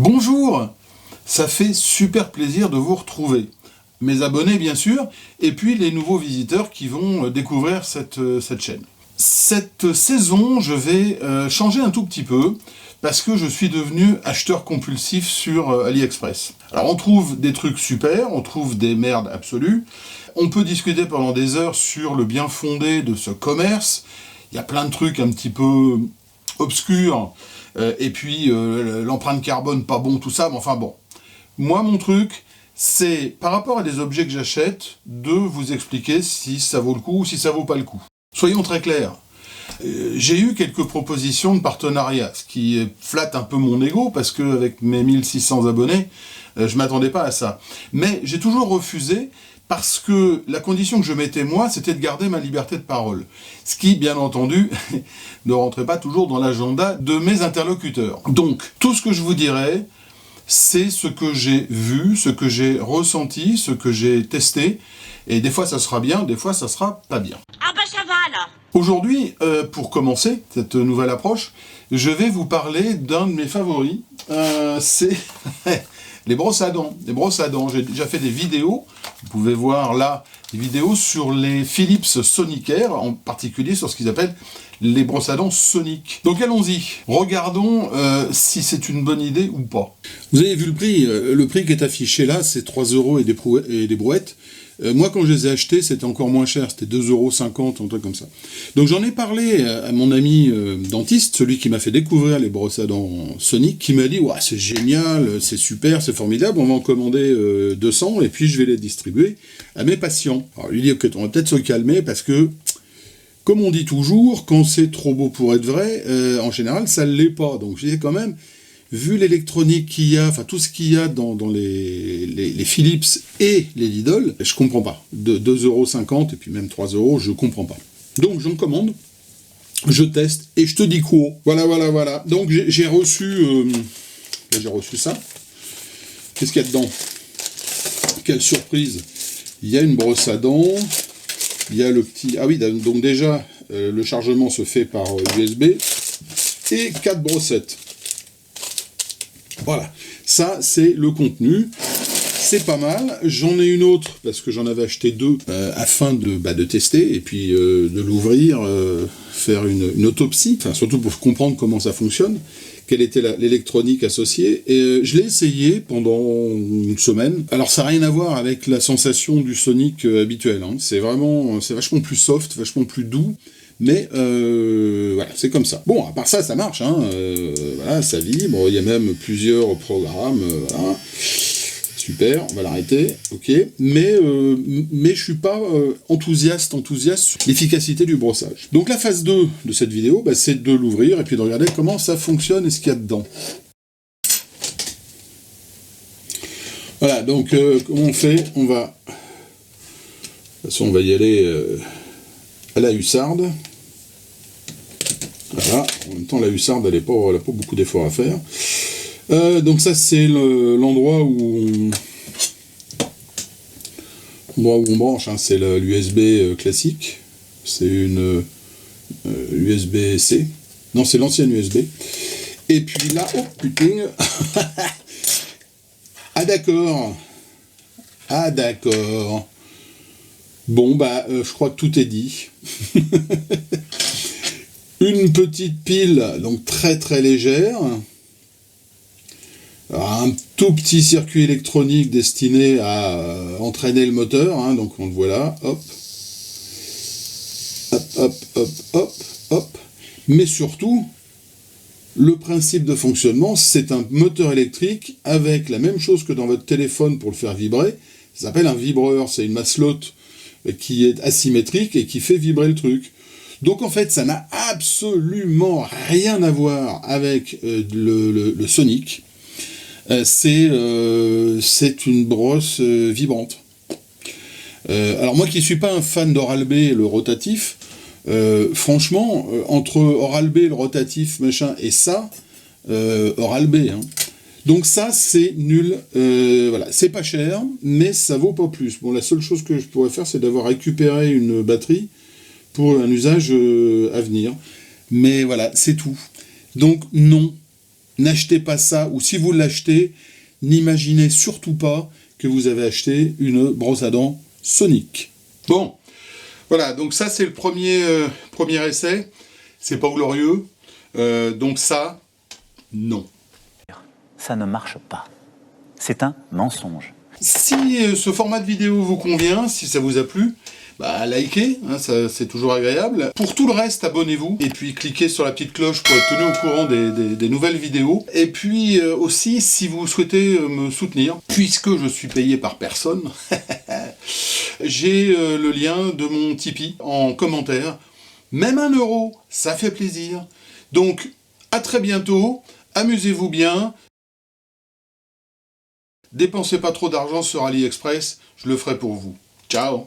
Bonjour, ça fait super plaisir de vous retrouver. Mes abonnés bien sûr, et puis les nouveaux visiteurs qui vont découvrir cette chaîne. Cette saison, je vais changer un tout petit peu, parce que je suis devenu acheteur compulsif sur AliExpress. Alors on trouve des trucs super, on trouve des merdes absolues, on peut discuter pendant des heures sur le bien fondé de ce commerce, il y a plein de trucs un petit peu obscurs, et puis l'empreinte carbone pas bon, tout ça, mais enfin bon. Moi, mon truc, c'est, par rapport à des objets que j'achète, de vous expliquer si ça vaut le coup ou si ça vaut pas le coup. Soyons très clairs. J'ai eu quelques propositions de partenariat, ce qui flatte un peu mon ego, parce qu'avec mes 1600 abonnés, je m'attendais pas à ça. Mais j'ai toujours refusé, parce que la condition que je mettais moi, c'était de garder ma liberté de parole. Ce qui, bien entendu, ne rentrait pas toujours dans l'agenda de mes interlocuteurs. Donc, tout ce que je vous dirai, c'est ce que j'ai vu, ce que j'ai ressenti, ce que j'ai testé, et des fois ça sera bien, des fois ça sera pas bien. Ah bah ça va alors. Aujourd'hui, pour commencer cette nouvelle approche, je vais vous parler d'un de mes favoris, c'est les brosses à dents. Les brosses à dents, j'ai déjà fait des vidéos, vous pouvez voir là, des vidéos sur les Philips Sonicare, en particulier sur ce qu'ils appellent les brosses à dents Sonic. Donc allons-y, regardons si c'est une bonne idée ou pas. Vous avez vu le prix qui est affiché là, c'est 3 € et des brouettes. Moi, quand je les ai achetés, c'était encore moins cher, c'était 2,50 €, un truc comme ça. Donc j'en ai parlé à mon ami dentiste, celui qui m'a fait découvrir les brosses à dents Sonic, qui m'a dit « Ouah, c'est génial, c'est super, c'est formidable, on va en commander 200 et puis je vais les distribuer à mes patients. » Alors lui dit « Ok, on va peut-être se calmer parce que, comme on dit toujours, quand c'est trop beau pour être vrai, en général, ça ne l'est pas. Donc je disais quand même, vu l'électronique qu'il y a, enfin tout ce qu'il y a dans les Philips et les Lidl, je comprends pas. De 2,50 € et puis même 3 €, je comprends pas. Donc j'en commande, je teste et je te dis quoi. Voilà. Donc j'ai reçu ça. Qu'est-ce qu'il y a dedans? Quelle surprise! Il y a une brosse à dents, il y a le petit... Ah oui, donc déjà, le chargement se fait par USB, et 4 brossettes. Voilà, ça c'est le contenu, c'est pas mal. J'en ai une autre, parce que j'en avais acheté 2, afin de tester, et puis de l'ouvrir, faire une autopsie, enfin surtout pour comprendre comment ça fonctionne, quelle était l'électronique associée, et je l'ai essayé pendant une semaine. Alors ça n'a rien à voir avec la sensation du Sonic habituel, hein. C'est vachement plus soft, vachement plus doux, mais voilà, c'est comme ça. Bon, à part ça, ça marche, hein, voilà, ça vibre, il y a même plusieurs programmes, voilà. Super, on va l'arrêter, ok. Mais je suis pas enthousiaste sur l'efficacité du brossage. Donc la phase 2 de cette vidéo, c'est de l'ouvrir et puis de regarder comment ça fonctionne et ce qu'il y a dedans. Voilà, donc comment on fait? De toute façon, on va y aller à la hussarde. Voilà, en même temps la hussarde elle n'a pas beaucoup d'efforts à faire. Donc ça c'est l'endroit où on branche, hein, c'est l'USB classique, c'est une USB-C, non c'est l'ancienne USB, et puis là, oh putain, ah d'accord, bon je crois que tout est dit. Une petite pile, donc très très légère. Un tout petit circuit électronique destiné à entraîner le moteur, hein, donc on le voit là, hop. Hop. Mais surtout, le principe de fonctionnement, c'est un moteur électrique avec la même chose que dans votre téléphone pour le faire vibrer. Ça s'appelle un vibreur, c'est une masselotte qui est asymétrique et qui fait vibrer le truc. Donc en fait, ça n'a absolument rien à voir avec le Sonic. C'est une brosse vibrante. Alors moi qui ne suis pas un fan d'Oral-B, le rotatif, franchement, entre Oral-B, le rotatif, machin, et ça, Oral-B, hein. Donc ça, c'est nul. Voilà, c'est pas cher, mais ça vaut pas plus. Bon, la seule chose que je pourrais faire, c'est d'avoir récupéré une batterie pour un usage à venir. Mais voilà, c'est tout. Donc non, n'achetez pas ça, ou si vous l'achetez, n'imaginez surtout pas que vous avez acheté une brosse à dents Sonic. Bon, voilà, donc ça c'est le premier essai, c'est pas glorieux, donc ça, non. Ça ne marche pas. C'est un mensonge. Si ce format de vidéo vous convient, si ça vous a plu, bah likez, hein, c'est toujours agréable. Pour tout le reste, abonnez-vous, et puis cliquez sur la petite cloche pour être tenu au courant des nouvelles vidéos. Et puis aussi, si vous souhaitez me soutenir, puisque je suis payé par personne, j'ai le lien de mon Tipeee en commentaire. Même 1 €, ça fait plaisir. Donc, à très bientôt, amusez-vous bien. Dépensez pas trop d'argent sur AliExpress, je le ferai pour vous. Ciao!